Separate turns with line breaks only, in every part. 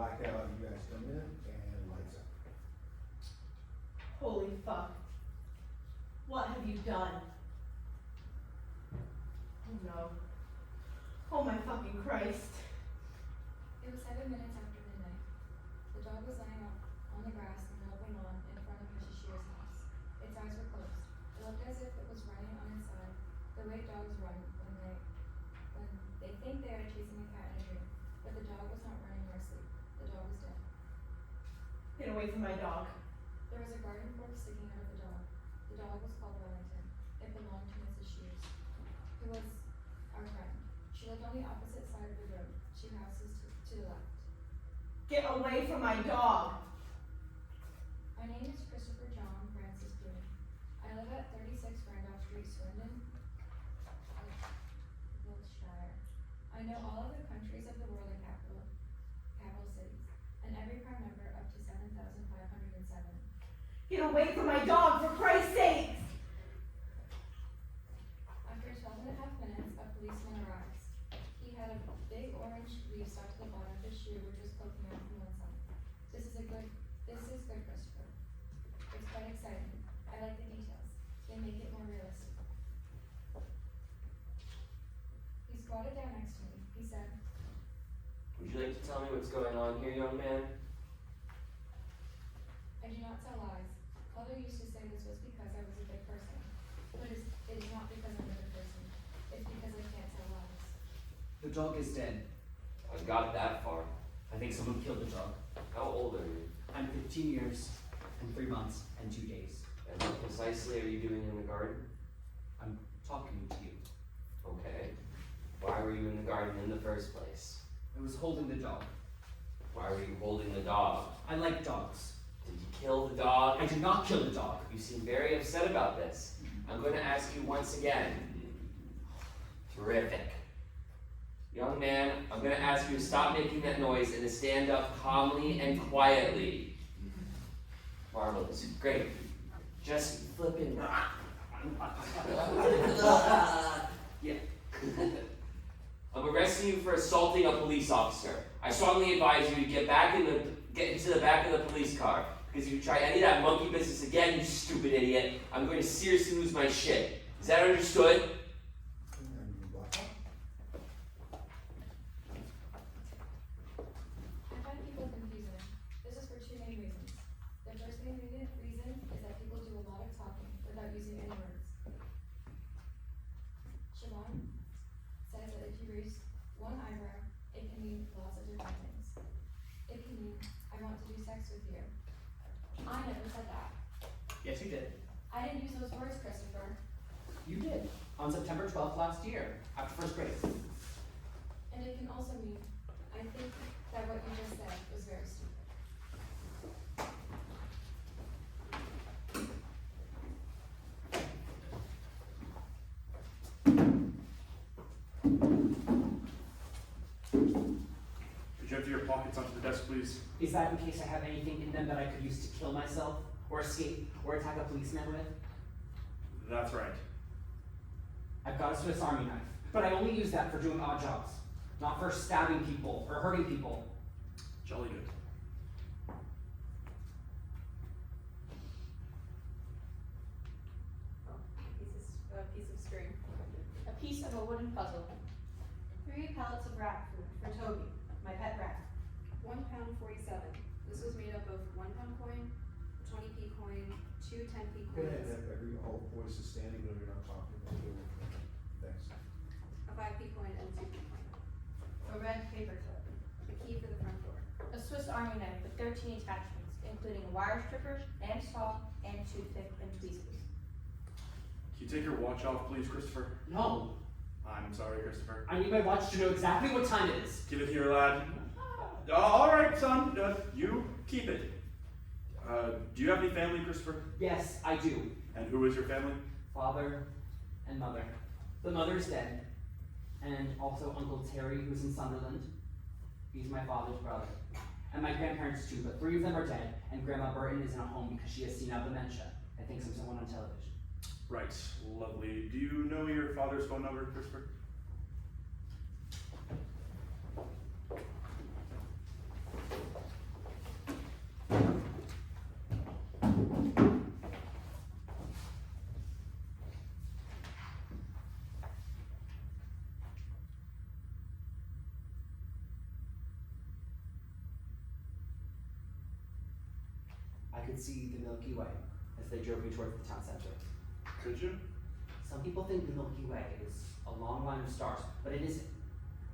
blackout, you guys come in, and lights out.
Holy fuck. What have you done? Oh no. Oh my fucking Christ.
It was 7 minutes after midnight. The dog was lying up on the grass in the open lawn in front of Mrs. Shear's house. Its eyes were closed. It looked as if it was running on its side, the way dogs run when they think they are chasing a cat in a dream. But the dog was not running nor asleep. The dog was dead.
Get away from my dog.
There was a garden fork sticking out of the dog. The dog was called Wellington. It belonged to Mrs. Shears, who was our friend. She lived on the opposite side of the road, 2 houses to the left.
Get away from my dog.
My name is Christopher John Francis Boone. I live at 36 Randolph Street, Swindon, Wiltshire. I know all of the countries of the world and capital cities, and every prime number up to 7,507.
Get away from my dog, for Christ's sake!
After 12 and a half minutes, a policeman arrives. He had a big orange leaf stuck to the bottom of his shoe, which was poking out from one side. This is good, Christopher. It's quite exciting. I like the details. They make it more realistic. He squatted down next to me. He said,
Would you like to tell me what's going on here, young man?
I do not tell lies. Father used to say this was because I was a big person. But it is not because I'm a big person. It's because I can't tell lies.
The dog is dead.
I got that far.
I think someone killed the dog.
How old are you?
I'm 15 years and 3 months and 2 days.
And what precisely are you doing in the garden?
I'm talking to you.
Okay. Why were you in the garden in the first place?
I was holding the dog.
Why were you holding the dog?
I like dogs.
Did you kill the dog?
I did not kill the dog.
You seem very upset about this. I'm going to ask you once again. Terrific. Young man, I'm going to ask you to stop making that noise and to stand up calmly and quietly. Marvelous. Great. Just flipping.
Yeah.
I'm arresting you for assaulting a police officer. I strongly advise you to get into the back of the police car. Because if you try any of that monkey business again, you stupid idiot, I'm going to seriously lose my shit. Is that understood?
And you blackout.
I find people confusing. This is for 2 main reasons. The first main reason is that people do a lot of talking without using any words. Siobhan says that if you raise one eyebrow, it can mean lots of different things. It can mean, I want to do sex with you. I never said that.
Yes, you did.
I didn't use those words, Christopher.
You did. On September 12th last year, after first grade.
And it can also mean, I think that what you just said was very stupid.
Could you empty your pockets onto the desk, please?
Is that in case I have anything in them that I could use to kill myself, or escape, or attack a policeman with?
That's right.
I've got a Swiss Army knife, but I only use that for doing odd jobs, not for stabbing people or hurting people.
Jolly good.
A piece of string. A piece of a wooden puzzle. 3 pallets of rat food for Toby, my pet rat.
£1.47. This was made up of £1 coin, a 20p coin, 2 10p
Go ahead,
coins,
all voice is standing, no, you're not talking. Thanks.
a 5p coin, and a 2p coin.
A red paper clip.
A key for the front door.
A Swiss Army knife with 13 attachments, including a wire stripper and saw and toothpick and tweezers.
Can you take your watch off, please, Christopher?
No,
I'm sorry, Christopher.
I need my watch to know exactly what time it is.
Give it here, lad. All right, son. You keep it. Do you have any family, Christopher?
Yes, I do.
And who is your family?
Father and mother. The mother's dead, and also Uncle Terry, who's in Sunderland. He's my father's brother. And my grandparents too, but 3 of them are dead, and Grandma Burton is in a home because she has senile dementia. I think from someone on television.
Right, lovely. Do you know your father's phone number, Christopher?
could see the Milky Way as they drove me towards the town center.
Could you?
Some people think the Milky Way is a long line of stars, but it isn't.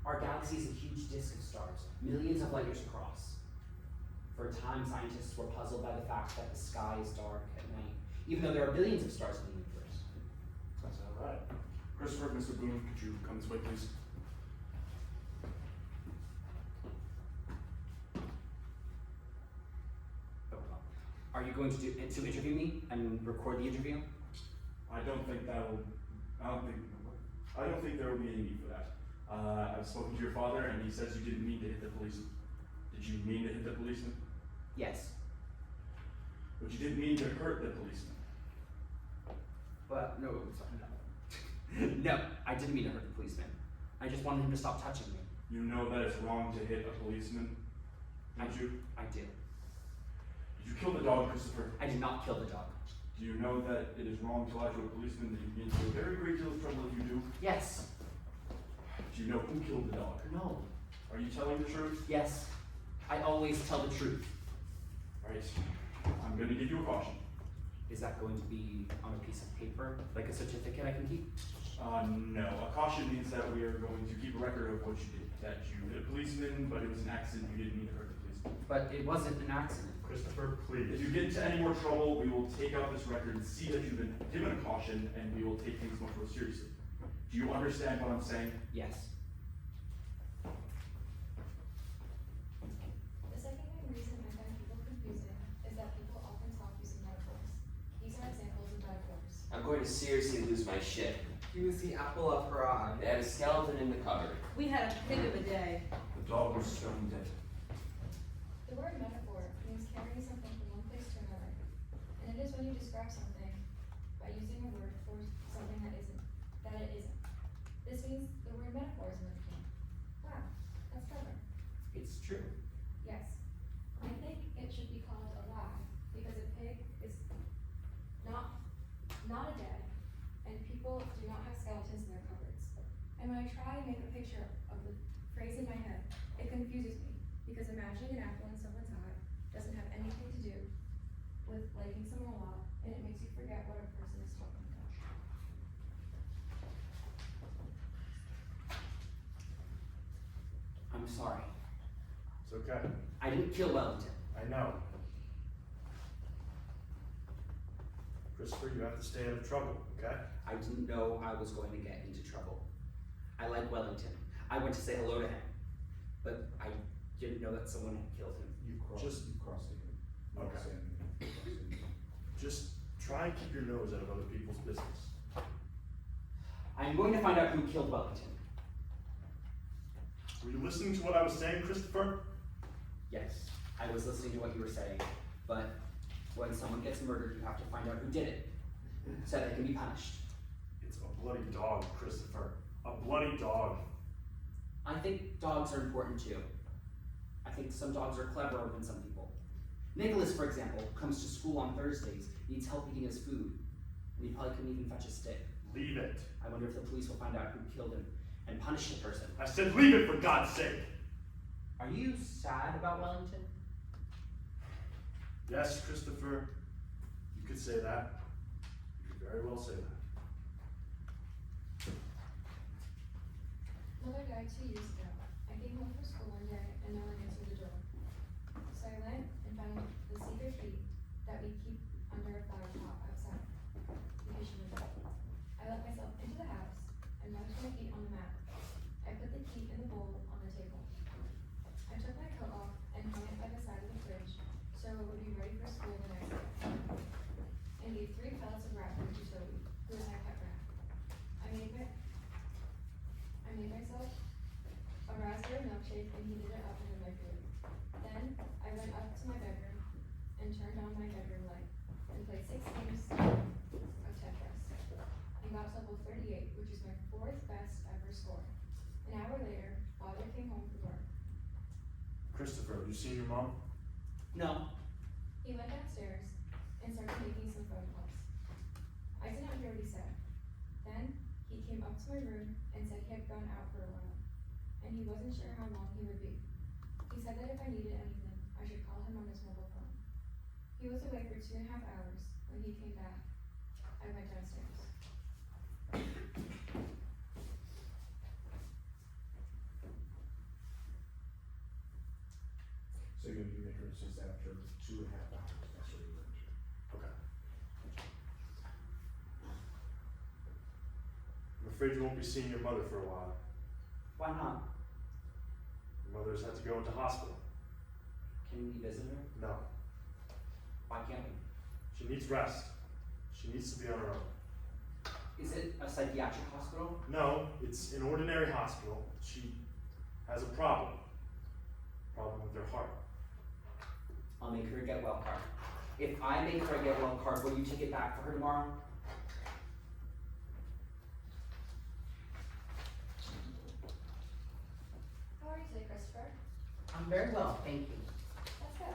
Our galaxy is a huge disk of stars, millions of light years across. For a time, scientists were puzzled by the fact that the sky is dark at night, even though there are billions of stars in the universe.
That's all right. Christopher, Mr. Boone, could you come this way, please?
Are you going to interview me and record the interview?
I don't think there will be any need for that. I've spoken to your father, and he says you didn't mean to hit the policeman. Did you mean to hit the policeman?
Yes,
But you didn't mean to hurt the policeman.
but no, no, I didn't mean to hurt the policeman. I just wanted him to stop touching me.
You know that it's wrong to hit a policeman, don't you?
I do.
Did you kill the dog, Christopher?
I did not kill the dog.
Do you know that it is wrong to lie to a policeman, that you get into a very great deal of trouble if you do?
Yes.
Do you know who killed the dog?
No.
Are you telling the truth?
Yes. I always tell the truth.
Alright, I'm gonna give you a caution.
Is that going to be on a piece of paper, like a certificate I can keep?
No. A caution means that we are going to keep a record of what you did. That you hit a policeman, but it was an accident, you didn't mean to hurt the policeman.
But it wasn't an accident.
Christopher, please. If you get into any more trouble, we will take out this record and see that you've been given a caution, and we will take things much more seriously. Do you understand what I'm saying?
Yes.
The second main reason I find people confusing is that people often talk using metaphors. These are examples of metaphors.
I'm going to seriously lose my shit.
He was the apple of her eye.
They had a skeleton in the cupboard.
We had a pig of a day.
The dog was stone dead.
The word metaphor means carrying something from one place to another. And it is when you describe something by using a word for something that it isn't. This means the word metaphor is moving. Wow, that's clever.
It's true.
Yes. I think it should be called a lie because a pig is not a dead, and people do not have skeletons in their cupboards. And when I try and make a picture of the phrase in my head, it confuses me because imagining an apple in someone's eye doesn't have anything to do with liking someone a lot, and it makes you forget what a person is talking about.
I'm sorry.
It's okay.
I didn't kill Wellington.
I know. Christopher, you have to stay out of trouble, okay?
I didn't know I was going to get into trouble. I like Wellington. I went to say hello to him. But I didn't know that someone had killed him.
You crossed it.
Okay.
Just try and keep your nose out of other people's business.
I'm going to find out who killed Wellington.
Were you listening to what I was saying, Christopher?
Yes, I was listening to what you were saying, but when someone gets murdered, you have to find out who did it, so they can be punished.
It's a bloody dog, Christopher. A bloody dog.
I think dogs are important too. I think some dogs are cleverer than some people. Nicholas, for example, comes to school on Thursdays, needs help eating his food, and he probably couldn't even fetch a stick.
Leave it.
I wonder if the police will find out who killed him and punish the person.
I said leave it for God's sake.
Are you sad about Wellington?
Yes, Christopher. You could say that. You could very well say that.
Mother died 2 years ago. I came home from school one day and no one answered the door. So I went and found the secret key that we keep under a flower pot outside, because she was dead. I let myself into the house and left my feet on the mat. I put the key in the bowl on the table. I took my coat off and hung it by the side of the fridge so it would be ready for school the next day. And gave 3 pellets of rat food to Toby, who was my pet rat. I made myself a raspberry milkshake and heated it up in the microwave. Then I went up to my bedroom and turned on my bedroom light and played 6 games of Tetris and got to level 38, which is my 4th best ever score. An hour later, Father came home from work.
Christopher, have you seen your mom?
No.
He went downstairs and started making some phone calls. I did not hear what he said. Then he came up to my room and said he had gone out for a while, and he wasn't sure how long he would be. He said that if I needed anything, I should call him on his mobile phone. He He was away for 2.5 hours. When he came back, I went downstairs.
So you're gonna be making since after 2.5 hours, that's what you mentioned.
Okay. I'm afraid you won't be seeing your mother for a while.
Why not?
Your mother's had to go into hospital.
Can we visit her?
No.
Why can't we?
She needs rest. She needs to be on her own.
Is it a psychiatric hospital?
No, it's an ordinary hospital. She has a problem. Problem with her heart.
I'll make her a get well card. If I make her a get well card, will you take it back for her tomorrow?
How are you today, Christopher?
I'm very well, thank you.
That's good.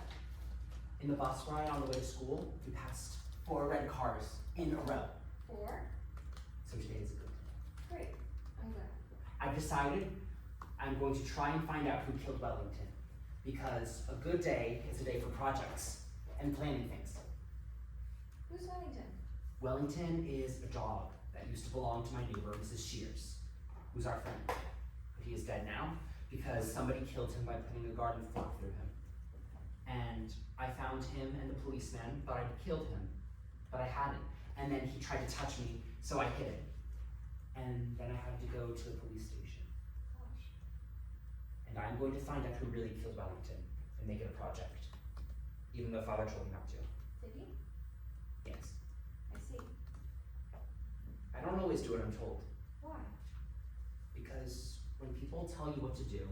In the bus ride on the way to school, we passed 4 red cars in a row.
4?
So today is a good day.
Great. I'm glad.
I've decided I'm going to try and find out who killed Wellington. Because a good day is a day for projects and planning things.
Who's Wellington?
Wellington is a dog that used to belong to my neighbor, Mrs. Shears, who's our friend. But he is dead now because somebody killed him by putting a garden fork through him. And I found him and the policeman thought I'd killed him, but I hadn't. And then he tried to touch me, so I hit him. And then I had to go to the police station.
Gosh.
And I'm going to find out who really killed Wellington and make it a project. Even though Father told me not to.
Did he?
Yes.
I see.
I don't always do what I'm told.
Why?
Because when people tell you what to do,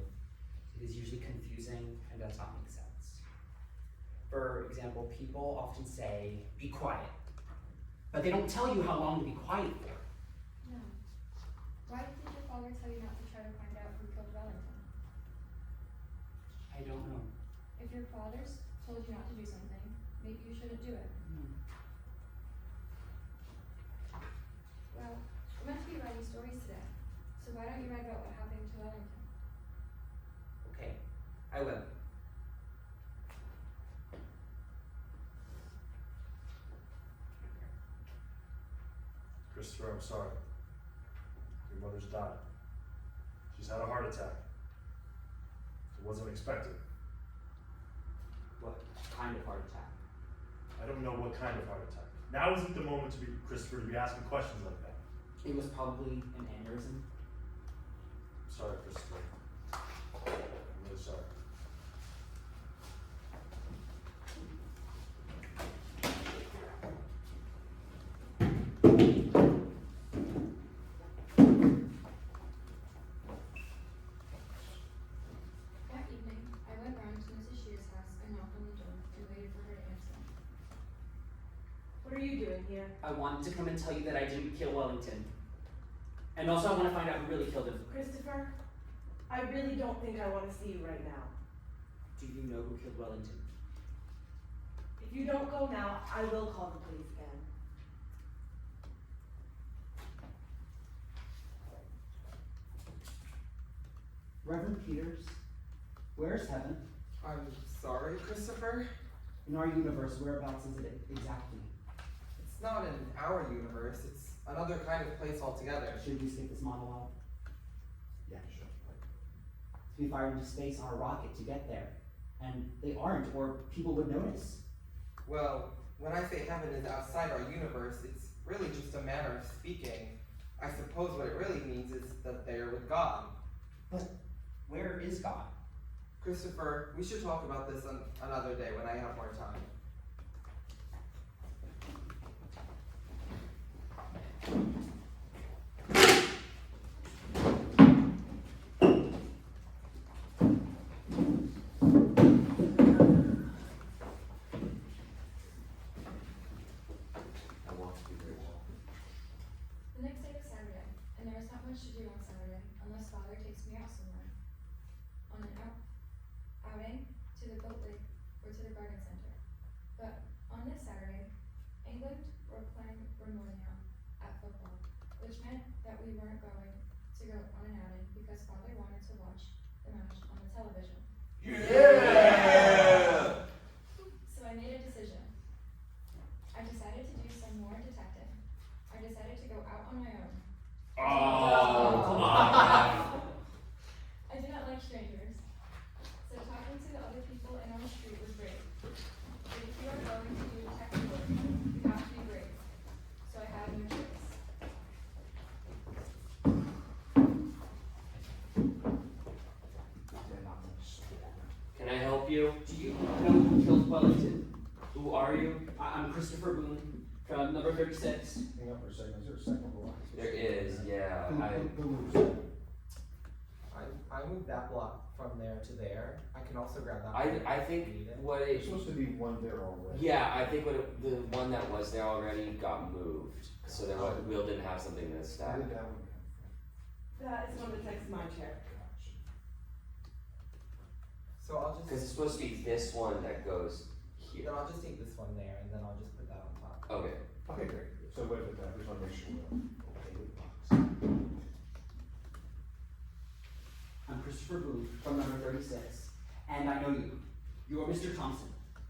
it is usually confusing and does not make sense. For example, people often say, be quiet. But they don't tell you how long to be quiet for.
No. Why did your father tell you not to try to find out who killed Wellington?
I don't know.
If your father's told you not to do something, maybe you shouldn't do it. Well, we're meant to be writing stories today, so why don't you write about what happened to Wellington?
Okay, I will.
Christopher, I'm sorry. Your mother's died. She's had a heart attack. It wasn't expected.
What kind of heart attack?
I don't know what kind of heart attack. Now isn't the moment to be, Christopher, to be asking questions like that.
It was probably an aneurysm.
Sorry, Christopher. I'm really sorry.
That evening, I went round to Mrs. Shears' house and knocked on the door and waited for her to answer.
What are you doing here?
I wanted to come and tell you that I didn't kill Wellington. And also I want to find out who really killed him.
Christopher, I really don't think I want to see you right now.
Do you know who killed Wellington?
If you don't go now, I will call the police again.
Reverend Peters, where's heaven?
I'm sorry, Christopher.
In our universe, whereabouts is it exactly?
It's not in our universe, it's another kind of place altogether.
Should we skip this monologue?
Yeah, sure.
To be fired into space on a rocket to get there. And they aren't, or people would notice.
Well, when I say heaven is outside our universe, it's really just a manner of speaking. I suppose what it really means is that they're with God.
But where is God?
Christopher, we should talk about this another day when I have more time.
I want to be very well.
The next day was Saturday, and there was not much to do on Saturday unless Father takes me out somewhere. On an outing to the boat lake or to the garden center. But on this Saturday, England were morning out at football, which meant that we weren't going to go on an outing because Father wanted to watch the match on the television.
Yeah!
So I made a decision.
help you. Do you know who killed Wellington?
Who are you?
I'm Christopher Boone from number 36.
Hang on for a second, is there a second block?
There is, yeah.
Who moves that?
I moved that block from there to there. I can also grab that.
I think
Need it.
what
There's
it,
supposed to be one there already.
yeah, I think the one that was there already got moved. So Will didn't have something to
Where
stack.
did that one come
That is one that's next to my chair.
from? Gotcha.
So I'll just.
Because it's supposed to be this one that goes here.
Then I'll just take this one there, and then I'll just put that on top.
Okay.
Okay, great. So wait a minute, I just wanna make sure we're okay with box.
I'm Christopher Boone from number 36, and I know you. You are Mr. Thompson.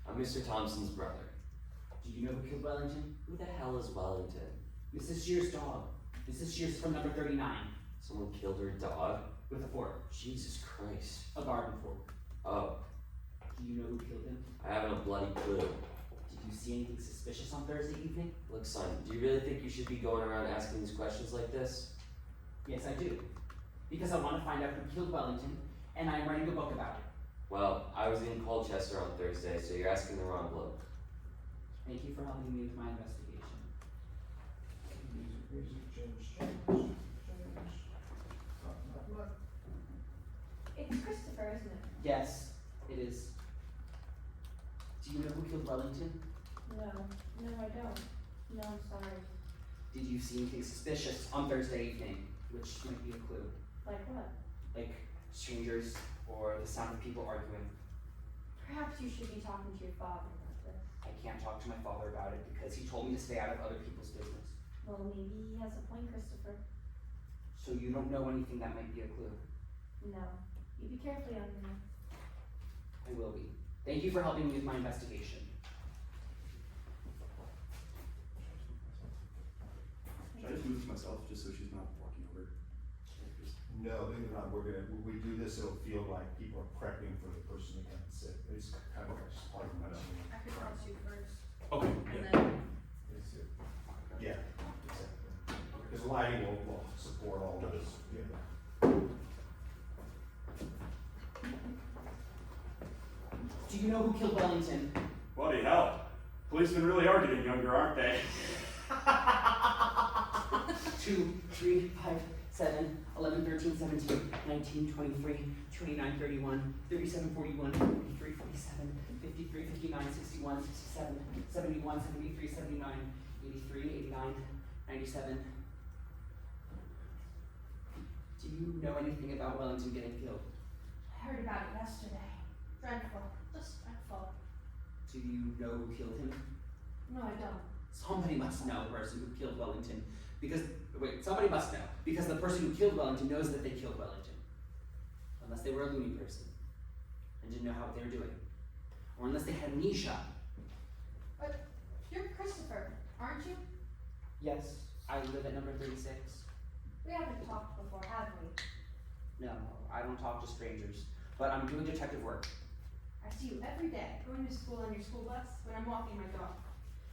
I'm Mr. Thompson's brother.
Do you know who killed Wellington?
Who the hell is Wellington?
Mrs. Shear's dog. Mrs. Shear's from number 39,
Someone killed her dog?
with a fork,
Jesus Christ.
a garden fork.
Oh,
Do you know who killed him?
I haven't a bloody clue.
Did you see anything suspicious on Thursday evening?
Look, son, do you really think you should be going around asking these questions like this?
Yes, I do. Because I want to find out who killed Wellington, and I am writing a book about it.
Well, I was in Colchester on Thursday, so you're asking the wrong bloke.
Thank you for helping me with my investigation.
Music, change.
It's Christopher, isn't it?
Yes, it is. Do you know who killed Wellington?
No, I don't. No, I'm sorry.
Did you see anything suspicious on Thursday evening, which might be a clue?
Like what?
Like strangers or the sound of people arguing?
Perhaps you should be talking to your father about this.
I can't talk to my father about it because he told me to stay out of other people's business.
Well, maybe he has a point, Christopher.
So you don't know anything that might be a clue?
No. You be careful, young man.
I will be. Thank you for helping me with my investigation.
Should I just move this myself, just so she's not walking over?
No, believe it or not, when we do this, it'll feel like people are prepping for the person to come and sit. It's kind of like just part of my
I could cross you first,
Okay,
and
yeah.
then
It's, yeah, exactly. Because lighting will support all of this, yeah.
Do you know who killed Wellington?
Bloody hell. Policemen really are getting younger, aren't they?
2, 3, 5, 7, 11, 13, 17, 19, 23, 29, 31, 37, 41, 43, 47, 53, 59, 61, 67, 71, 73, 79, 83, 89, 97. Do you know anything about Wellington getting killed?
I heard about it yesterday. Dreadful. Just dreadful.
Do you know who killed him?
No, I don't.
Somebody must know the person who killed Wellington. Somebody must know. Because the person who killed Wellington knows that they killed Wellington. Unless they were a loony person and didn't know how they were doing. Or unless they had amnesia.
But you're Christopher, aren't you?
Yes, I live at number 36.
We haven't talked before, have we?
No, I don't talk to strangers. But I'm doing detective work.
I see you every day, going to school on your school bus when I'm walking my dog.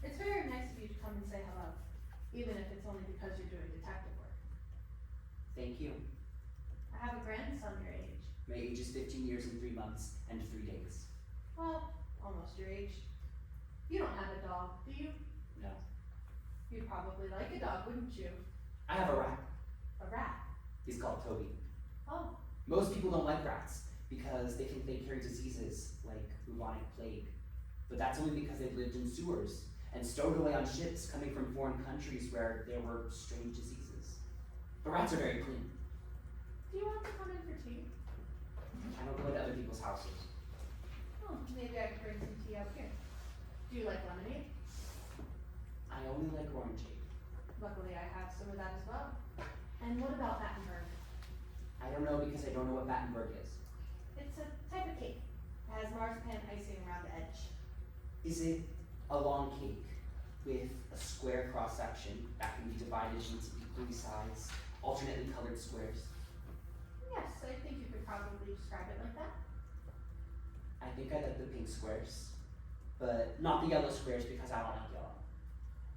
It's very nice of you to come and say hello, even if it's only because you're doing detective work.
Thank you.
I have a grandson your age.
My age is 15 years and 3 months and 3 days.
Well, almost your age. You don't have a dog, do you?
No.
You'd probably like a dog, wouldn't you?
I have a rat.
A rat.
He's called Toby.
Oh,
Most people don't like rats because they think they carry diseases like bubonic plague. But that's only because they've lived in sewers and stowed away on ships coming from foreign countries where there were strange diseases. But rats are very clean.
do you want to come in for tea?
I don't go to other people's houses.
Oh, maybe I could bring some tea out here. Do you like lemonade?
I only like orangeade.
Luckily, I have some of that as well. And what about Battenberg?
I don't know because I don't know what Battenberg is.
It's a type of cake. It has marzipan icing around the edge.
Is it a long cake with a square cross section that can be divided into equally sized, alternately colored squares?
Yes, I think you could probably describe it like that.
I think I like the pink squares, but not the yellow squares because I don't like yellow.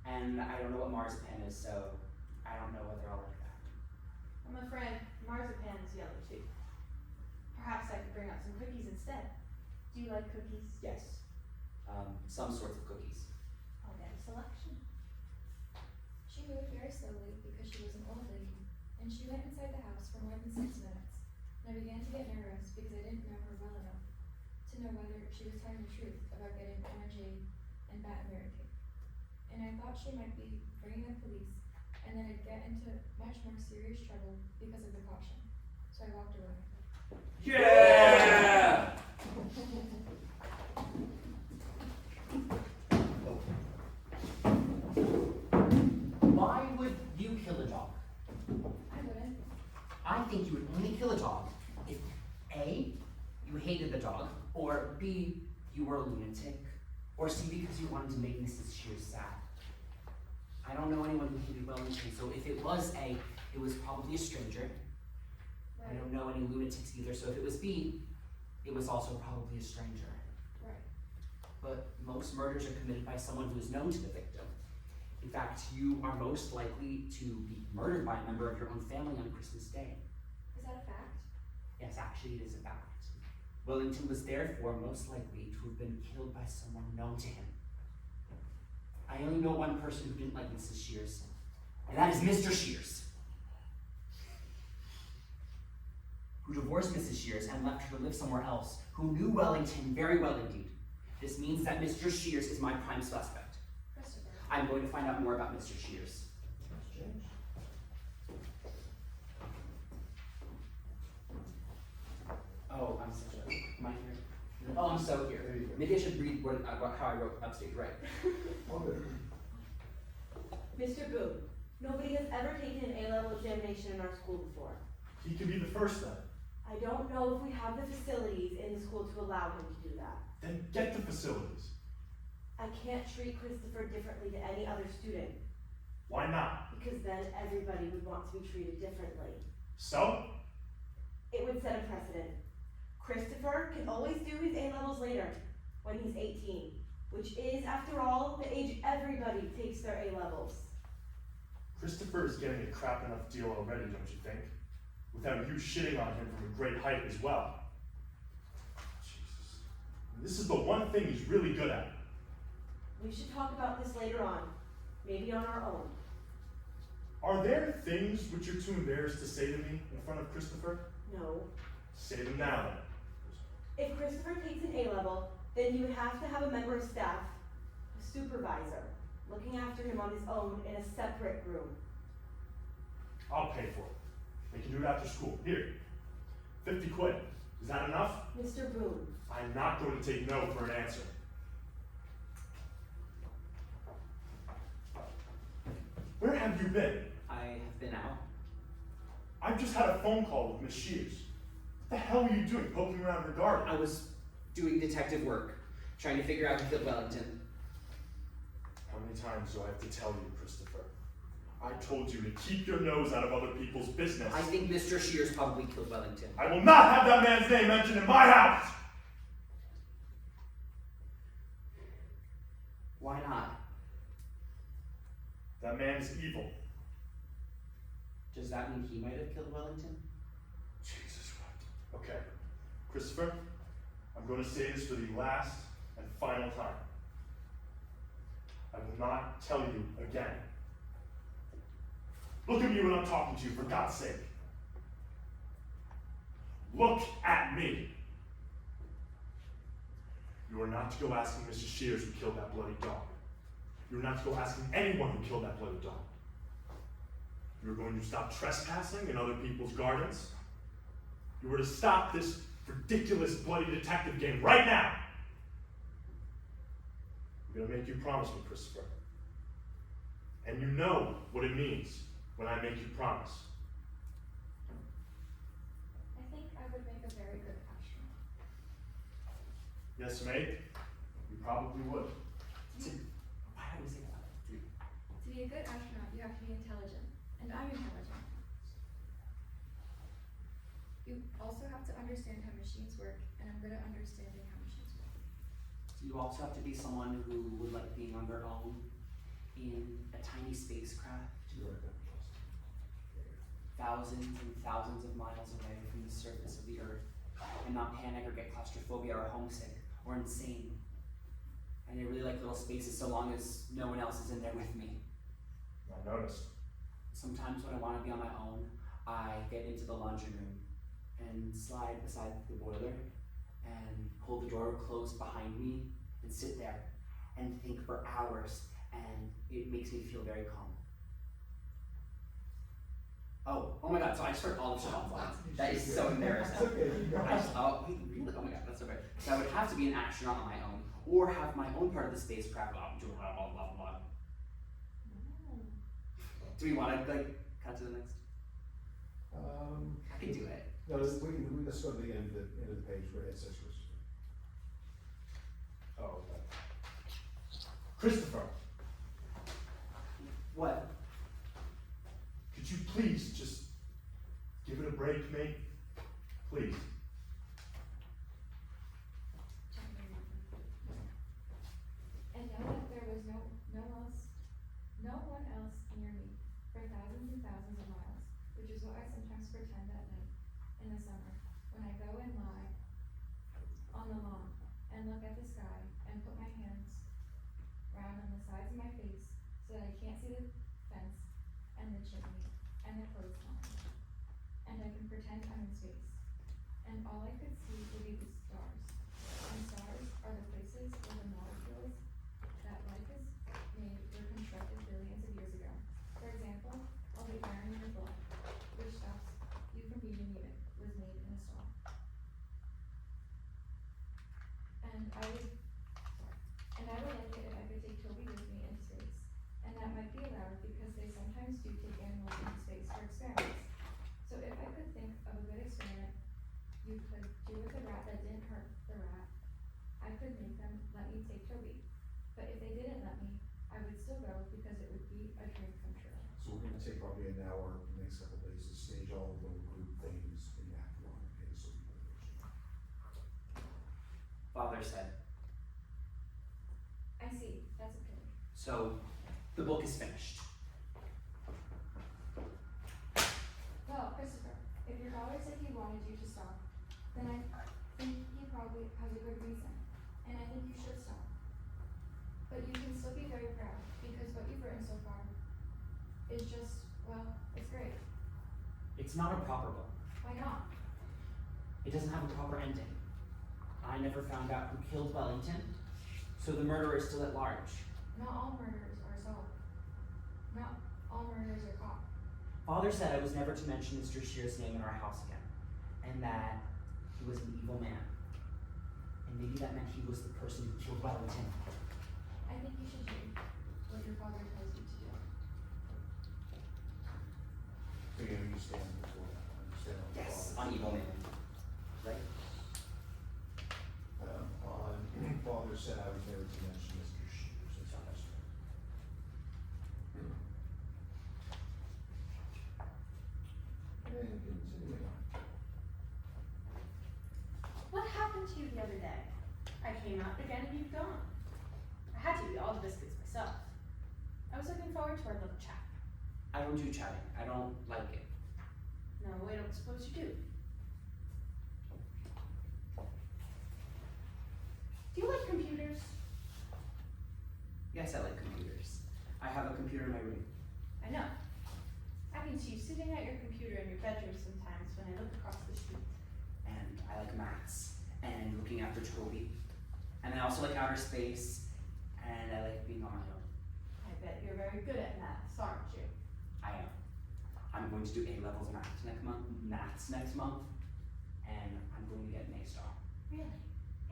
And I don't know what marzipan is, so I don't know whether I'll like that.
I'm afraid marzipan is yellow too. Perhaps I could bring out some cookies instead. Do Do you like cookies?
Yes. Some sorts of cookies.
I'll get a selection.
She moved very slowly because she was an old lady, and she went inside the house for more than 6 minutes. And I began to get nervous because I didn't know her well enough to know whether she was telling the truth about getting MJ and Bat and Mary Kate. And I thought she might be bringing the police, and then I'd get into much more serious trouble because of the caution. So I walked away.
Yeah!
Why would you kill a dog?
I wouldn't.
I think you would only kill a dog if A, you hated the dog, or B, you were a lunatic, or C, because you wanted to make Mrs. Shears sad. I don't know anyone who hated Wellington, so if it was A, it was probably a stranger. I don't know any lunatics either, so if it was B, it was also probably a stranger.
Right.
But most murders are committed by someone who is known to the victim. In fact, you are most likely to be murdered by a member of your own family on Christmas Day.
Is that a fact?
Yes, actually it is a fact. Wellington was therefore most likely to have been killed by someone known to him. I only know one person who didn't like Mrs. Shears, and that is Mr. Shears, who divorced Mrs. Shears and left her to live somewhere else, who knew Wellington very well indeed. This means that Mr. Shears is my prime suspect.
Christopher.
I'm going to find out more about Mr. Shears. Oh, I'm such a. Am I here? Oh, I'm so here.
There you go.
Maybe I should read how I wrote upstage right.
Okay.
Mr. Boone, nobody has ever taken an A-level examination in our school before.
He can be the first then.
I don't know if we have the facilities in the school to allow him to do that.
Then get the facilities.
I can't treat Christopher differently to any other student,
Why not?
because then everybody would want to be treated differently.
So?
It would set a precedent. Christopher can always do his A-levels later, when he's 18, which is, after all, the age everybody takes their A-levels.
Christopher is getting a crap enough deal already, don't you think? Without you shitting on him from a great height as well. Jesus. This is the one thing he's really good at.
We should talk about this later on, maybe on our own.
Are there things which you're too embarrassed to say to me in front of Christopher?
No.
Say them now then.
If Christopher takes an A-level, then he would have to have a member of staff, a supervisor, looking after him on his own in a separate room.
I'll pay for it. They can do it after school. Here. 50 quid. Is that enough?
Mr. Boone,
I'm not going to take no for an answer. Where have you been?
I have been out.
I've just had a phone call with Miss Shears. What the hell were you doing poking around her garden?
I was doing detective work, trying to figure out who killed Wellington.
How many times do I have to tell you, Christopher? I told you to keep your nose out of other people's business.
I think Mr. Shears probably killed Wellington.
I will not have that man's name mentioned in my house!
Why not?
That man is evil.
Does that mean he might have killed Wellington?
Jesus wept. Okay. Christopher, I'm going to say this for the last and final time. I will not tell you again. Look at me when I'm talking to you, for God's sake. Look at me. You are not to go asking Mrs. Shears who killed that bloody dog. You are not to go asking anyone who killed that bloody dog. You are going to stop trespassing in other people's gardens. You are to stop this ridiculous bloody detective game right now. I'm going to make you promise me, Christopher. And you know what it means when I make you promise.
I think I would make a very good astronaut.
Yes, mate? You probably would.
Why do we say that?
To be a good astronaut, you have to be intelligent, and I'm intelligent. You also have to understand how machines work, and I'm good at understanding how machines work.
You also have to be someone who would like being on their own in a tiny spacecraft, thousands and thousands of miles away from the surface of the Earth, and not panic or get claustrophobia or homesick or insane. And I really like little spaces so long as no one else is in there with me.
I noticed.
Sometimes when I want to be on my own, I get into the laundry room and slide beside the boiler and pull the door closed behind me and sit there and think for hours, and it makes me feel very calm. Oh my god, so I just heard all the shit offline. That is so embarrassing.
It's okay, you go.
Wait, really? Oh my god, that's so bad. So I would have to be an astronaut on my own, or have my own part of the spacecraft, blah, blah, blah, blah, blah. Do we want to, like, cut to the next? I can do it.
No, let's go to the end of the page where it says Christopher.
Oh, okay. Christopher,
What?
could you please just give it a break, mate? Please.
And know that there was no one else near me for thousands and thousands of miles, which is what I sometimes pretend at night in the summer when I go and lie on the lawn and look at the sky and put my hands round on the sides of my face so that I can't see the fence and the chimney and the clothesline. And I can pretend I'm in space. And all I could see would be the stars. And stars are the places where the molecules that life is made were constructed billions of years ago. For example, all the iron in your blood, which stops you from being anemic, was made in a star. And I would like it if I could take Toby with me into space. And that might be allowed because they sometimes do take animals into space for experiments. So if I could think of a good experiment you could do with a rat that didn't hurt the rat, I could make them let me take Toby. But if they didn't let me, I would still go because it would be a dream come true.
So we're gonna take probably an hour in the next couple of days to stage all of the group things in Act One, okay, so we know.
Father said.
I see, that's okay.
So, the book is finished.
Well, Christopher, if your father said he wanted you to stop, then I think he probably has a good reason, and I think you should stop. But you can still be very proud, because what you've written so far is just, well, it's great.
It's not a proper book.
Why not?
It doesn't have a proper ending. I never found out who killed Wellington, so the murderer is still at large.
Not all murders are solved. Not all murders are caught.
Father said I was never to mention Mr. Shear's name in our house again, and that he was an evil man. And maybe that meant he was the person who killed Wellington.
I think you should do what your father tells you to do.
So you stand before that, understand?
Yes, on evil man. Right?
Father said I was never to mention Mr. Shears as a husband. And continuing on.
What happened to you the other day? I came out again and you'd gone. I had to eat all the biscuits myself. I was looking forward to our little chat.
I don't do chatting. I don't like it.
No, I don't suppose you do. Do you like computers?
Yes, I like computers. I have a computer in my room.
I know. I can see you sitting at your computer in your bedroom sometimes when I look across the street.
And I like maths, and looking after Toby. And I also like outer space, and I like being on my own.
I bet you're very good at maths, aren't you?
I am. I'm going to do A-levels maths next month, and I'm going to get an A star.
Really?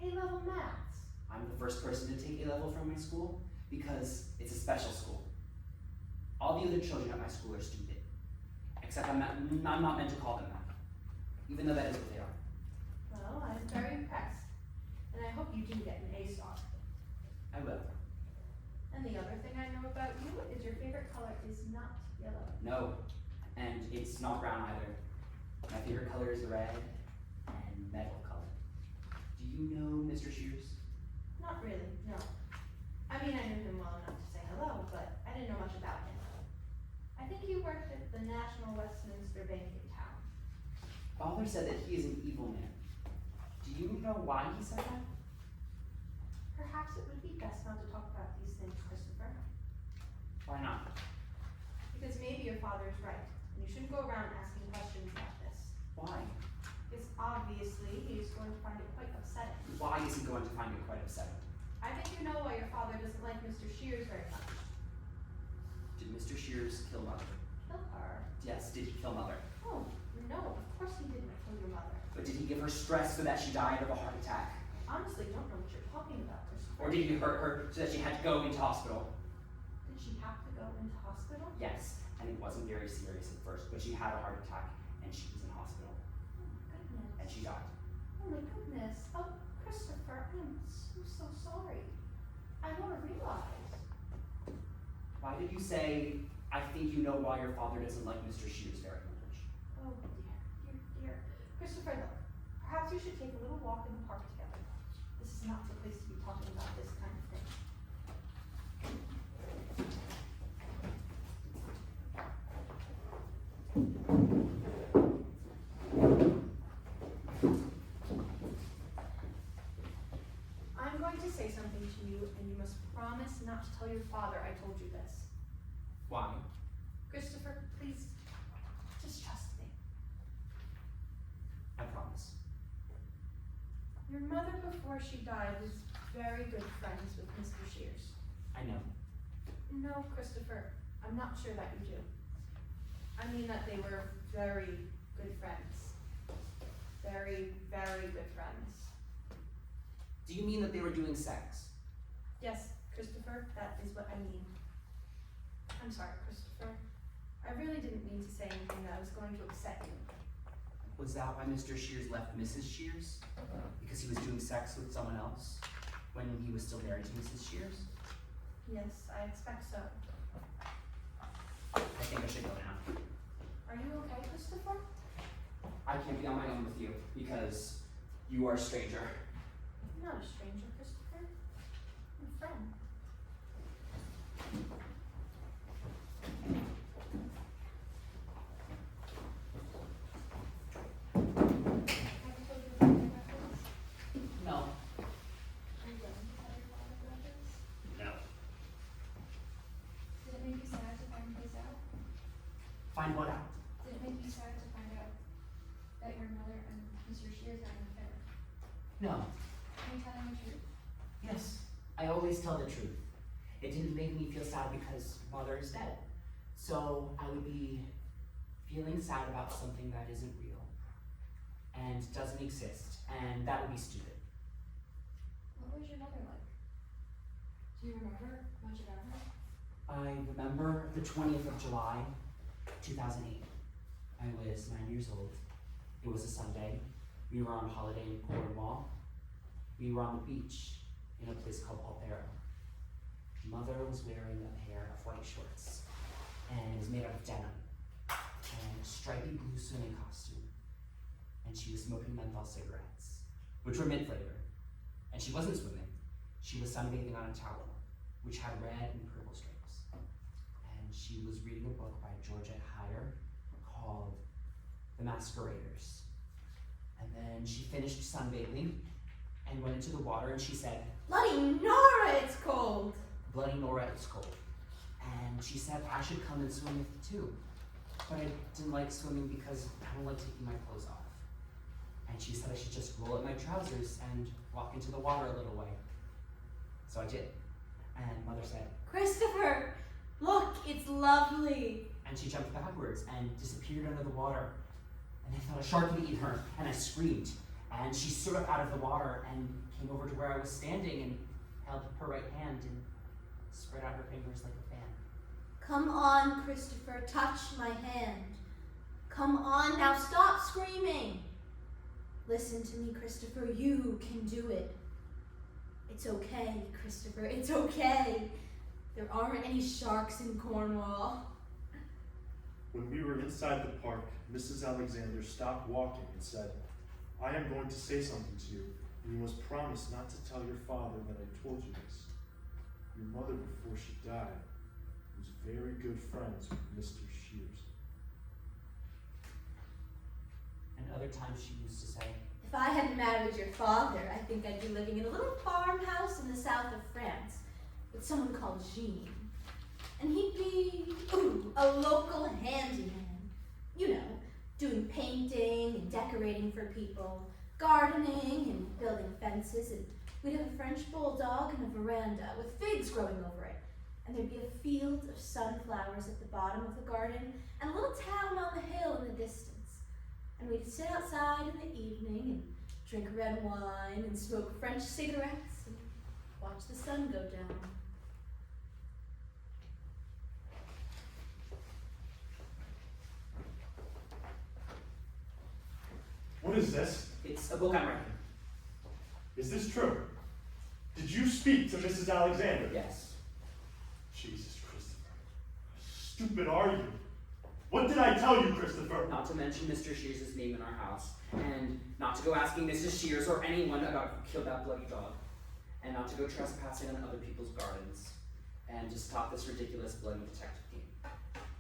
A-level maths?
I'm the first person to take A-level from my school because it's a special school. All the other children at my school are stupid, except I'm not meant to call them that, even though that is what they are.
Well, I'm very impressed. And I hope you do get an A star.
I will.
And the other thing I know about you is your favorite color is not yellow.
No, and it's not brown either. My favorite color is red and metal color. Do you know Mr. Shears?
Not really, no. I mean, I knew him well enough to say hello, but I didn't know much about him. I think he worked at the National Westminster Bank in town.
Father said that he is an evil man. Do you know why he said that? why is he going to find it quite upsetting?
I think you know why your father doesn't like Mr. Shears very much.
Did Mr. Shears kill Mother?
Kill her?
Yes, did he kill Mother?
Oh, no, of course he didn't kill your mother.
But did he give her stress so that she died of a heart attack?
Honestly, don't know what you're talking about, Christopher.
Or did he hurt her so that she had to go into hospital?
Did she have to go into hospital?
Yes, and it wasn't very serious at first, but she had a heart attack and she was in hospital
Oh my goodness.
and she died.
Oh my goodness. Oh, Christopher, I'm so sorry. I never realized.
Why did you say, I think you know why your father doesn't like Mr. Shears very much?
Oh dear. Christopher, look, perhaps you should take a little walk in the park together. This is not the place to be talking about this kind of thing. I'm going to say something to you, and you must promise not to tell your father I told you this.
Why?
Christopher, please, just trust me.
I promise.
Your mother, before she died, was very good friends with Mr. Shears.
I know.
No, Christopher, I'm not sure that you do. I mean that they were very good friends. Very, very good friends.
Do you mean that they were doing sex?
Yes, Christopher, that is what I mean. I'm sorry, Christopher. I really didn't mean to say anything that was going to upset you.
Was that why Mr. Shears left Mrs. Shears? Because he was doing sex with someone else when he was still married to Mrs. Shears?
Yes, I expect so.
I think I should go now.
Are you okay, Christopher?
I can't be on my own with you because you are a stranger.
I'm not a stranger, Christopher. I'm a friend.
Have you told your father about this?
No.
Are you going to tell your father about this?
No.
Did it make you sad to find this out?
Find what out?
Did it make you sad to find out that your mother and Mr. Shears had an affair?
No.
Are you telling the truth?
Yes. I always tell the truth. It didn't make me feel sad because Mother is dead. So I would be feeling sad about something that isn't real and doesn't exist, and that would be stupid.
What was your mother like? Do you remember much about her?
I remember the 20th of July, 2008. I was 9 years old. It was a Sunday. We were on holiday in Cornwall. We were on the beach in a place called Palpero. Mother was wearing a pair of white shorts and it was made out of denim and a stripy blue swimming costume. And she was smoking menthol cigarettes, which were mint flavored. And she wasn't swimming. She was sunbathing on a towel, which had red and purple stripes. And she was reading a book by Georgette Heyer called The Masqueraders. And then she finished sunbathing and went into the water and she said,
Bloody Nora, it's cold!
Bloody Nora, it's cold. And she said I should come and swim with her too. But I didn't like swimming because I don't like taking my clothes off. And she said I should just roll up my trousers and walk into the water a little way. So I did. And Mother said,
Christopher, look, it's lovely!
and she jumped backwards and disappeared under the water. And I thought a shark had eaten her, and I screamed. And she stood up out of the water and came over to where I was standing and held up her right hand and spread out her fingers like a fan.
Come on, Christopher, touch my hand. Come on, now stop screaming. Listen to me, Christopher, you can do it. It's okay, Christopher, it's okay. There aren't any sharks in Cornwall.
When we were inside the park, Mrs. Alexander stopped walking and said, I am going to say something to you, and you must promise not to tell your father that I told you this. Your mother, before she died, was very good friends with Mr. Shears.
And other times she used to say,
If I hadn't married your father, I think I'd be living in a little farmhouse in the south of France with someone called Jean. And he'd be, a local handyman. You know, doing painting and decorating for people. gardening and building fences, and we'd have a French bulldog and a veranda with figs growing over it. And there'd be a field of sunflowers at the bottom of the garden, and a little town on the hill in the distance. And we'd sit outside in the evening and drink red wine and smoke French cigarettes and watch the sun go down.
What is this?
It's a book I'm writing.
Is this true? Did you speak to Mrs. Alexander?
Yes.
Jesus, Christopher. How stupid are you? What did I tell you, Christopher?
Not to mention Mr. Shears' name in our house, and not to go asking Mrs. Shears or anyone about who killed that bloody dog, and not to go trespassing on other people's gardens, and to stop this ridiculous bloody detective team.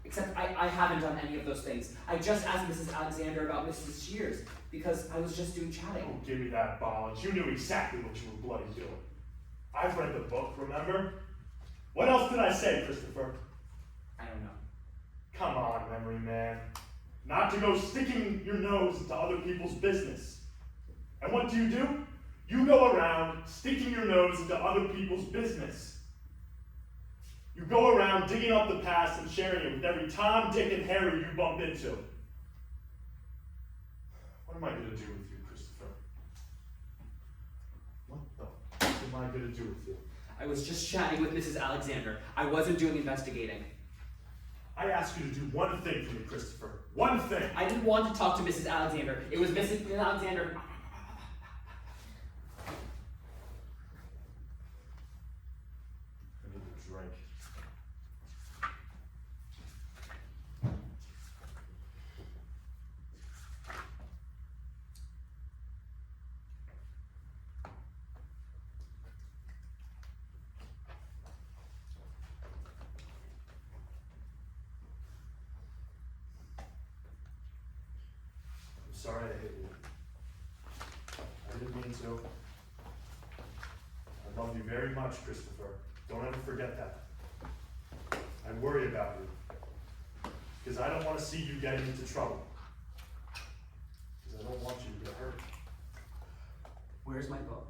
Except I haven't done any of those things. I just asked Mrs. Alexander about Mrs. Shears, because I was just doing chatting.
Oh, give me that ballad. You knew exactly what you were bloody doing. I've read the book, remember? What else did I say, Christopher?
I don't know.
Come on, memory man. Not to go sticking your nose into other people's business. And what do? You go around sticking your nose into other people's business. You go around digging up the past and sharing it with every Tom, Dick, and Harry you bump into. What am I going to do with you, Christopher? What the fuck am I going to do with you?
I was just chatting with Mrs. Alexander. I wasn't doing investigating.
I asked you to do one thing for me, Christopher. One thing.
I didn't want to talk to Mrs. Alexander. It was Mrs. Alexander.
I need a drink. I'm sorry I hit you. I didn't mean to. I love you very much, Christopher. Don't ever forget that. I worry about you. Because I don't want to see you getting into trouble. Because I don't want you to get hurt.
Where's my book?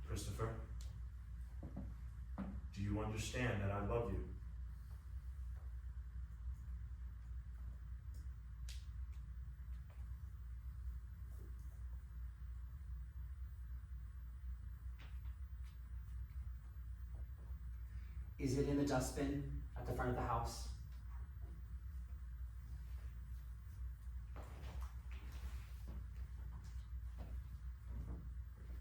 Christopher, do you understand that I love you?
Is it in the dustbin at the front of the house?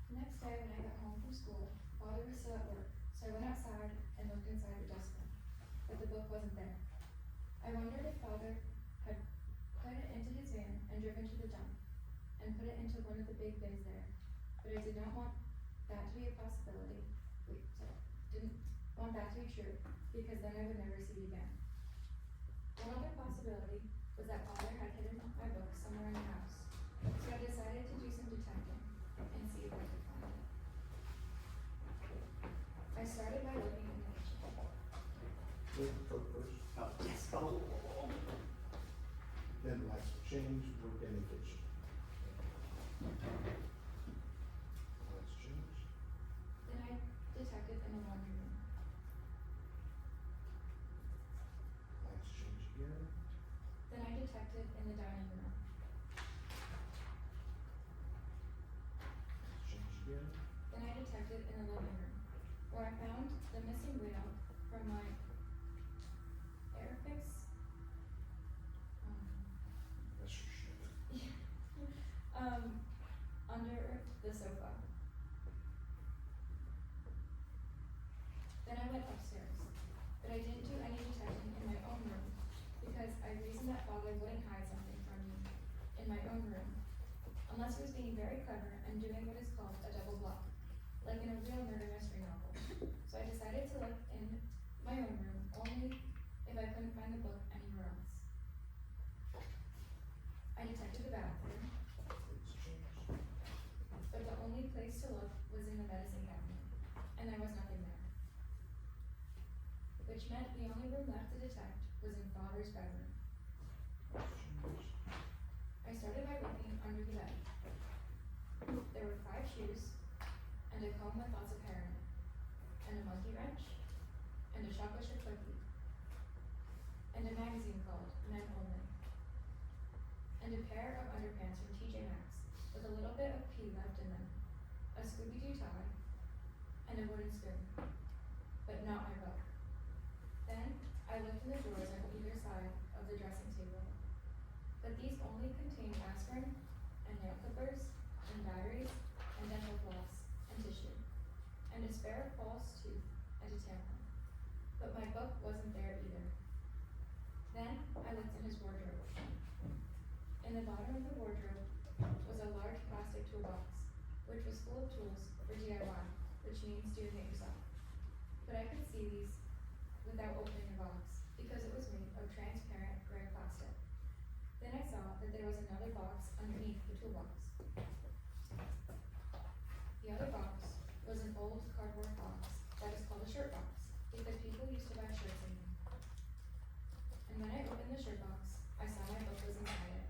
The next day when I got home from school, Father was still at work, so I went outside and looked inside the dustbin, but the book wasn't there. I wondered if Father had put it into his van and driven to the dump, and put it into one of the big bins there, but I did not want that to be a possibility. Didn't want that to be true, because then I would never see it again. One other possibility was that Father had hidden my book somewhere in the house, so I decided to do some detecting and see if I could find it. I started by looking in the kitchen.
Oh, yes. Oh.
Then lights will change, work in the kitchen. Lights change.
Then I detected in the laundry room.
Lights change again.
Then I detected in the dining room.
Lights change again.
Then I detected in the living room, where I found the missing wheel from my Airfix.
That's your shit.
Under the sofa. Then I went upstairs, but I didn't do any detecting in my own room, because I reasoned that Father wouldn't hide something from me in my own room, unless he was being very clever and doing what is called a double bluff, like in a real murder mystery novel. So I decided to look in my own room only if I couldn't find the book anywhere else. I detected the bathroom,
Lights change.
but the only place to look was in the medicine cabinet, and there was nothing there. Which meant the only room left to detect was in Father's bedroom.
Lights change.
comb with lots of hair in it, and a monkey wrench, and a chocolate chip cookie, and a magazine called Men Only, and a pair of underpants from TJ Maxx with a little bit of pee left in them, a Scooby-Doo tie, and a wooden spoon, but not my book. Then I looked in the drawers on either side of the dressing table, but these only contained aspirin and nail clippers and batteries and dental floss and tissue, and a spare false tooth and a tampon. But my book wasn't there either. Then I looked in his wardrobe. In the bottom of the wardrobe was a large plastic toolbox, which was full of tools for DIY, which means doing it yourself. But I could see these without opening the box, because it was made of transparent gray plastic. Then I saw that there was another box underneath the toolbox. The other box was an old cardboard box that is called a shirt box, because people used to buy shirts in them. And when I opened the shirt box, I saw my book was inside it.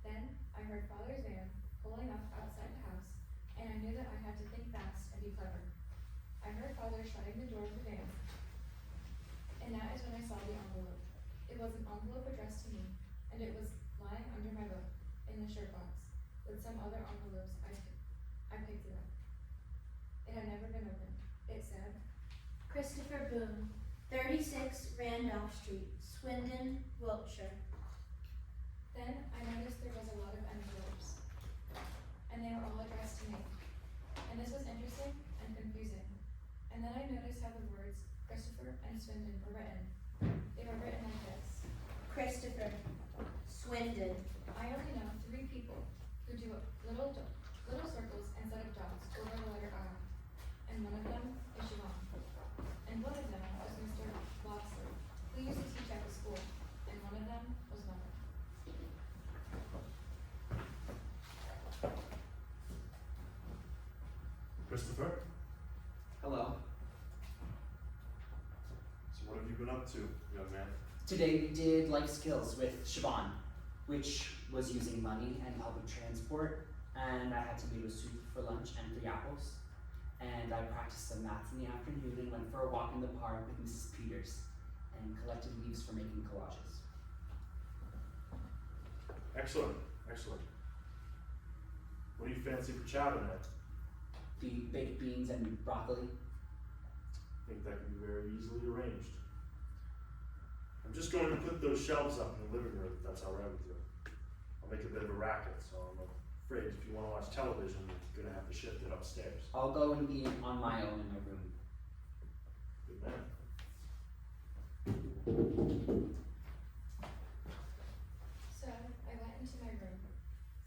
Then I heard Father's van pulling up outside the house, and I knew that I had to think fast and be clever. I heard Father shutting the door of the van, and that is when I saw the envelope. It was an envelope addressed to me, and it was lying under my book in the shirt box with some other envelopes. I picked it up. It had never been opened. It said,
Christopher Boone, 36 Randolph Street, Swindon, Wiltshire.
then I noticed there was a lot of envelopes, and they were all addressed to me. And this was interesting and confusing. And then I noticed how the words Christopher and Swindon were written. They were written like this.
Christopher, Swindon.
I only know 3 people who do little circles instead of dots over the letter I, and one of them is Siobhan. And one of them was Mr. Locksley, who used to teach at the school, and one of them was Mother.
Christopher,
Hello.
so what have you been up to, young man?
Today we did life skills with Siobhan, which was using money and public transport, and I had to meet with soup for lunch and 3 apples. And I practiced some maths in the afternoon and went for a walk in the park with Mrs. Peters and collected leaves for making collages.
Excellent, excellent. What do you fancy for chow tonight?
The baked beans and broccoli.
I think that can be very easily arranged. I'm just going to put those shelves up in the living room, if that's all right with you. I'll make a bit of a racket, so I'm afraid if you want to watch television, you're going to have to shift it upstairs.
I'll go and eat on my own in my room.
Good man.
So I went into my room,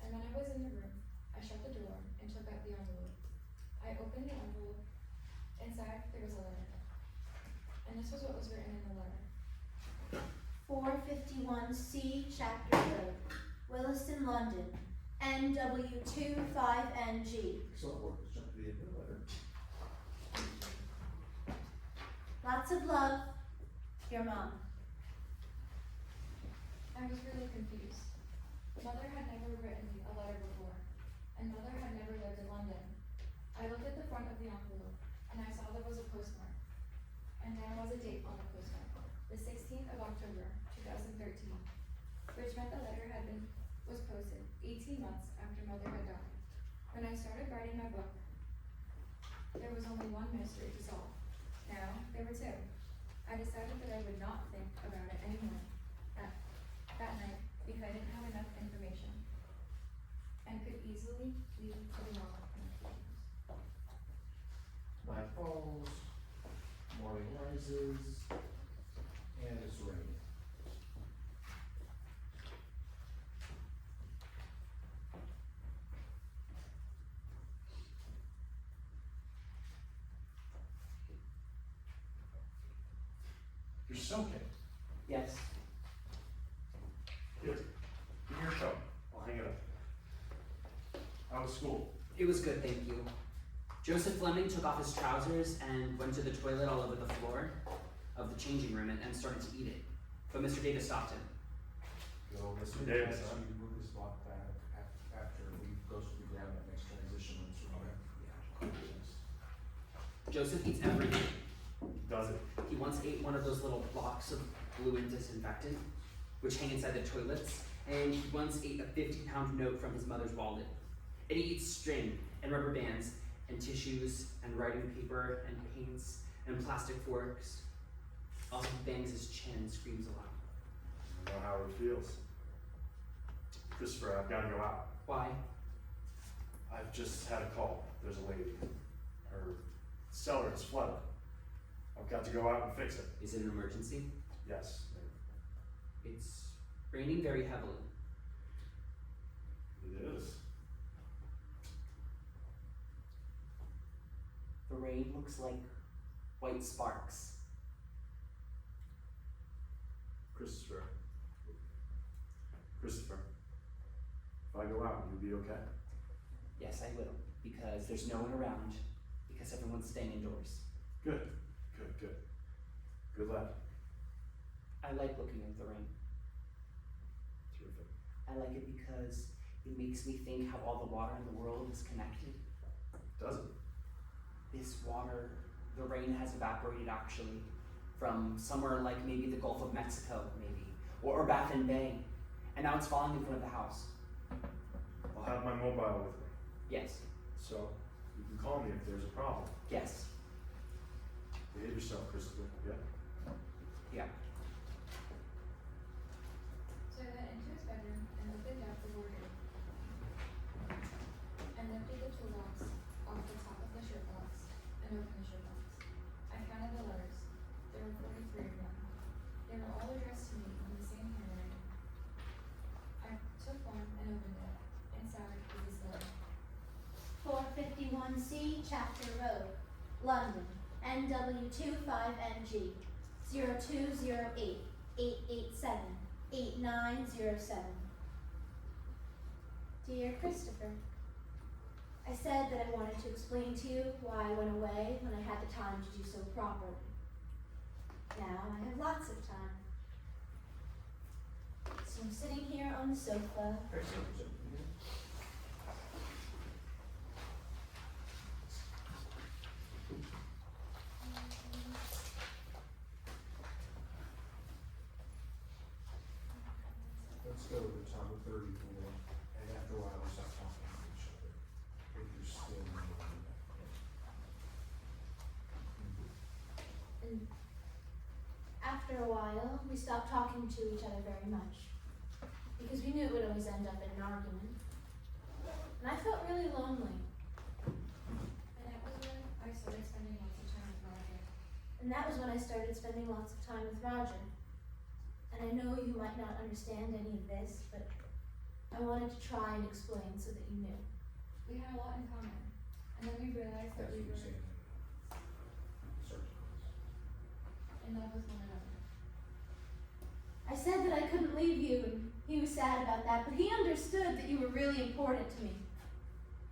and when I was in the room, I shut the door and took out the envelope. I opened the envelope. Inside there was a letter, and this was what was written in the letter.
451C Chapter Road, Williston, London, NW25NG.
Excellent work, let's jump to the end of the letter.
Lots of love, your mom.
I was really confused. Mother had never written me a letter before, and Mother had never lived in London. I looked at the front of the envelope, and I saw there was a postmark, and there was a date on the postmark, the 16th of October, 2013, which meant the letter was posted 18 months after Mother had died. When I started writing my book, there was only one mystery to solve. Now, there were 2. I decided that I would not think about it anymore that night because I didn't have enough information and could easily lead to the wrong conclusions.
Night falls, morning rises, and it's raining.
You're soaking.
Yes.
Here, give me your coat. I'll hang it up. How was school?
It was good, thank you. Joseph Fleming took off his trousers and went to the toilet all over the floor of the changing room and started to eat it. But Mr. Davis stopped him.
Go, Mr.
So
Davis.
you move this block back after we go through the ground that makes transition rooms.
Yeah. Joseph eats everything.
Does it?
He once ate one of those little blocks of glue and disinfectant, which hang inside the toilets, and he once ate a 50-pound note from his mother's wallet. And he eats string and rubber bands and tissues and writing paper and paints and plastic forks. Also bangs his chin and screams aloud.
I know how it feels. Christopher, I've gotta go out.
Why?
I've just had a call. There's a lady. Her cellar is flooded. I've got to go out and fix it.
Is it an emergency?
Yes,
It's raining very heavily.
it is.
The rain looks like white sparks.
Christopher. Christopher. If I go out, you'll be okay?
Yes, I will, because there's no one around, because everyone's staying indoors.
Good. Good lad.
I like looking at the rain.
Terrific.
I like it because it makes me think how all the water in the world is connected.
Does it?
This water, the rain has evaporated actually from somewhere like maybe the Gulf of Mexico, maybe, or Baffin Bay, and now it's falling in front of the house.
I'll have my mobile with me,
Yes,
so you can call me if there's a problem.
yes,
Behave yourself, Christopher. Yeah?
yeah.
So I went into his bedroom and opened up the wardrobe and lifted the toolbox off the top of the shirt box and opened the shirt box. I counted the letters. There were 43 of them. They were all addressed to me in the same handwriting. I took one and opened it. Inside was this letter.
451C, Chapter Road, London, NW25NG, 0208 887 8907. Dear Christopher, I said that I wanted to explain to you why I went away when I had the time to do so properly. Now I have lots of time. So I'm sitting here on the sofa.
Let's go to the top of 34, and after a while, we stop talking to each other. If you're still not doing that.
And after a while, we stopped talking to each other very much, because we knew it would always end up in an argument. And I felt really lonely,
And that was when I started spending lots of time with Roger.
and that was when I started spending lots of time with Roger. And I know you might not understand any of this, but I wanted to try and explain so that you knew.
We had a lot in common. And then we realized that
That's
we
what
were
you're saying. Search.
in love with one another.
I said that I couldn't leave you, and he was sad about that, but he understood that you were really important to me.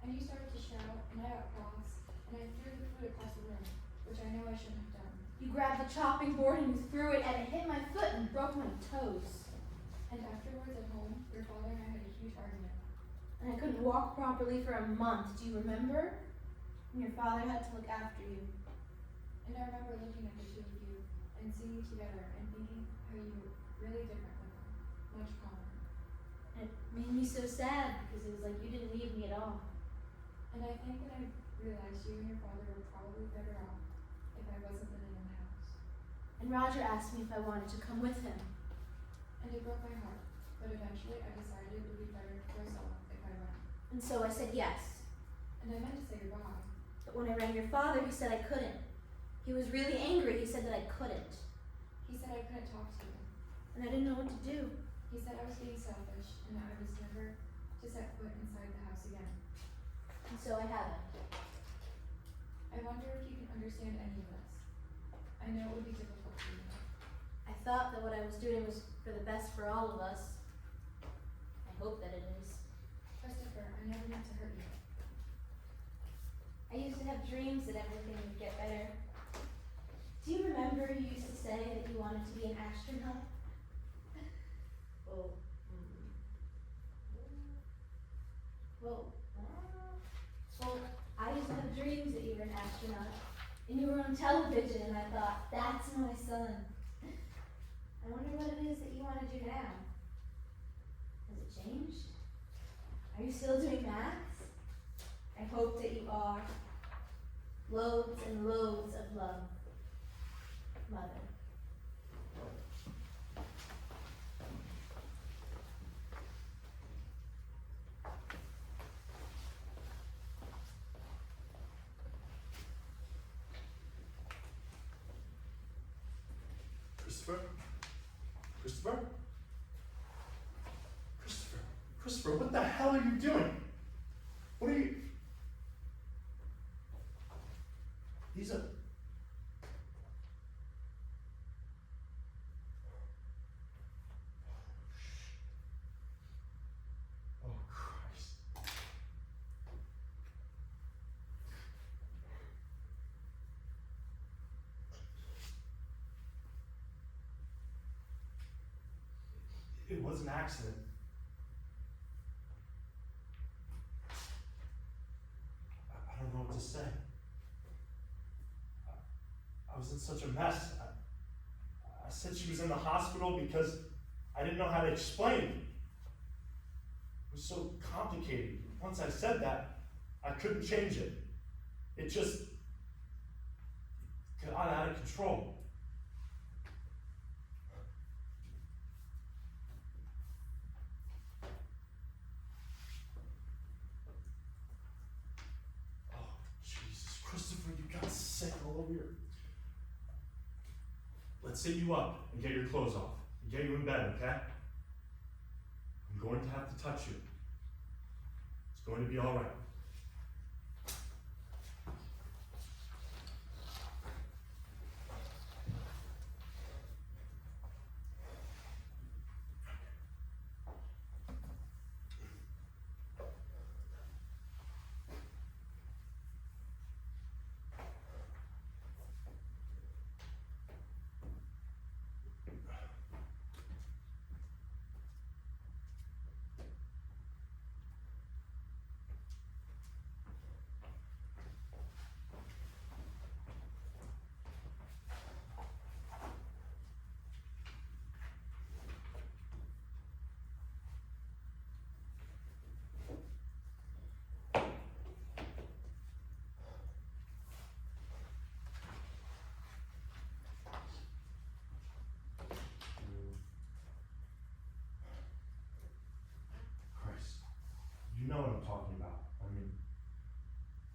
And you started to shout, and I got cross, and I threw the food across the room, which I know I shouldn't have done.
You grabbed the chopping board and you threw it, and it hit my foot and broke my toes.
And afterwards at home, your father and I had a huge argument.
And I couldn't walk properly for a month. Do you remember? And your father had to look after you.
And I remember looking at the two of you, and seeing you together, and thinking how you were really different with them. Much calmer.
And it made me so sad because it was like you didn't leave me at all.
And I think that I realized you and your father were probably better off if I wasn't living in the house.
And Roger asked me if I wanted to come with him.
And it broke my heart, but eventually I decided it would be better for us all if I went.
And so I said yes.
And I meant to say goodbye.
But when I rang your father, he said I couldn't. He was really angry. He said that I couldn't.
He said I couldn't talk to you.
And I didn't know what to do.
He said I was being selfish, and that I was never to set foot inside the house again.
And so I haven't.
I wonder if you can understand any of this. I know it would be difficult for you.
I thought that what I was doing was for the best for all of us. I hope that it is.
Christopher, I never meant to hurt you.
I used to have dreams that everything would get better. Do you remember you used to say that you wanted to be an astronaut? Well, well, I used to have dreams that you were an astronaut and you were on television, and I thought, that's my son. I wonder what it is that you want to do now. Has it changed? Are you still doing maths? I hope that you are. Loads and loads of love, Mother.
Christopher? Christopher? Christopher? Christopher, what the hell are you doing? What are you... These are... Oh, Christ. It was an accident. I don't know what to say. I was in such a mess. I said she was in the hospital because I didn't know how to explain it. It was so complicated. Once I said that, I couldn't change it. It just got out of control. Oh, Jesus, Christopher, you got sick all over your... Let's sit you up and get your clothes off and get you in bed, okay? I'm going to have to touch you. It's going to be all right. You know what I'm talking about. I mean,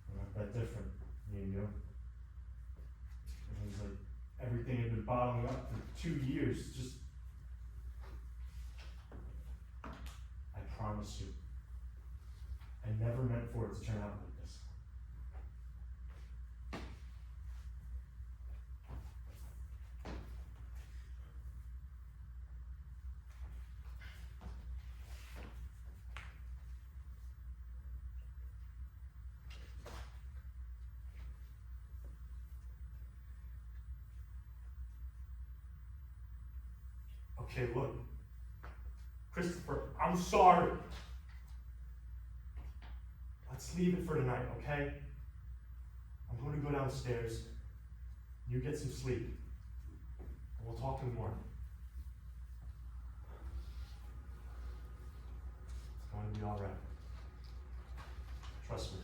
we're not that different, me and you. It was like everything had been bottling up for 2 years. Just, I promise you, I never meant for it to turn out like this. Okay, look. Christopher, I'm sorry. Let's leave it for tonight, okay? I'm going to go downstairs. You get some sleep. And we'll talk in the morning. It's going to be all right. Trust me.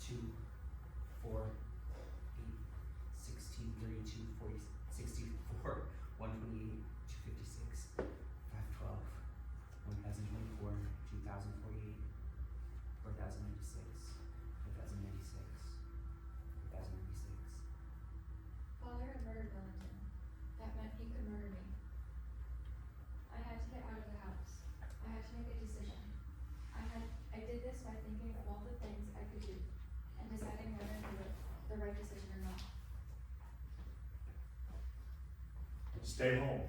Two, 4, 8, 16, 32, 40, 64, 128, 256, 512, 1024, 2048, 4096, 4096, 4096.
Father had murdered Wellington. That meant he could murder me. I had to get out of the house. I had to make a decision. I did this by thinking of all the things I could do and deciding whether it was the right decision or not.
Stay home.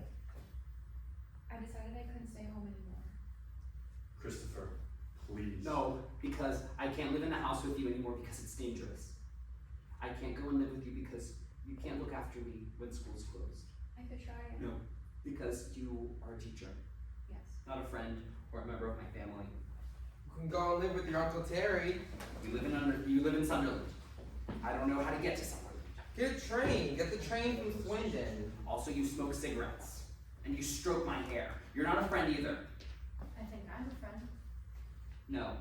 I decided I couldn't stay home anymore.
Christopher, please.
No, because I can't live in the house with you anymore because it's dangerous. I can't go and live with you because you can't look after me when school's closed.
I could try.
No, because you are a teacher,
Yes.
not a friend or a member of my family.
You can go and live with your Uncle Terry.
You live in Sunderland. I don't know how to get to Sunderland.
Get a train. Get the train from Swindon.
Also, you smoke cigarettes. And you stroke my hair. You're not a friend either.
I think I'm a friend.
No.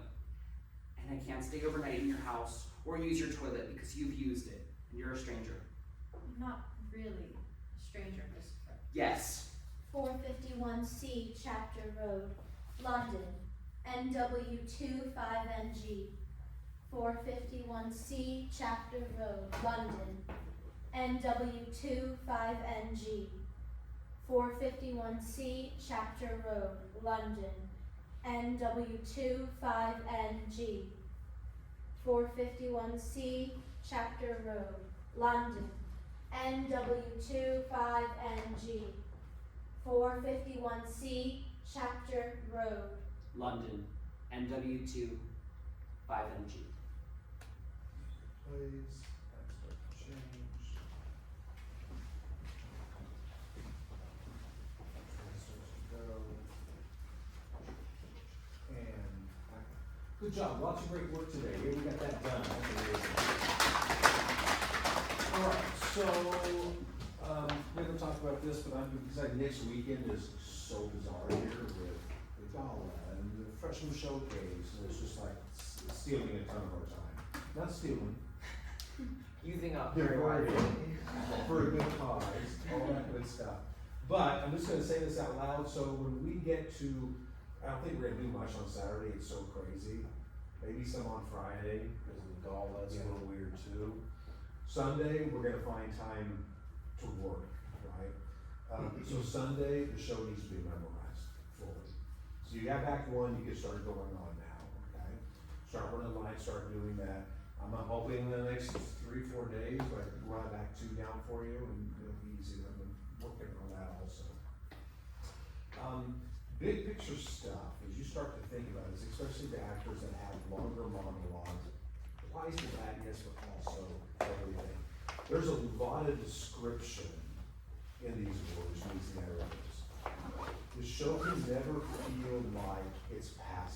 And I can't stay overnight in your house or use your toilet because you've used it. And you're a stranger.
I'm not really a stranger, Christopher.
Yes.
451C Chapter Road, London, NW25NG. 451C Chapter Road, London, NW25NG. 451C Chapter Road, London, NW25NG. 451C Chapter Road, London, NW25NG. 451C Chapter Road.
London, NW2 5NG.
Please, expect change. Transfers go. And, good job, lots of great work today, yeah, we got that done, that's amazing. Alright, so, we're gonna talk about this, but because next weekend is so bizarre here with the gala and the freshman showcase, and it's just like stealing a ton of our time. Not stealing,
Using up
they're
very wisely.
for a good cause, all that good stuff. But I'm just gonna say this out loud, so when we get to, I don't think we're gonna do much on Saturday, it's so crazy. Maybe some on Friday, because of the gala, that's a little weird too. Sunday, we're gonna find time to work, right? So Sunday, the show needs to be memorized fully. So you have Act 1, you can start going on now, okay? Start running lines, start doing that. I'm hoping in the next 3-4 days, I can run Act 2 down for you, and it'll be easy. I've been working on that also. Big picture stuff, as you start to think about this, especially the actors that have longer monologues, applies to that, yes, but also everything. There's a lot of description in these words, these narratives. The show can never feel like it's past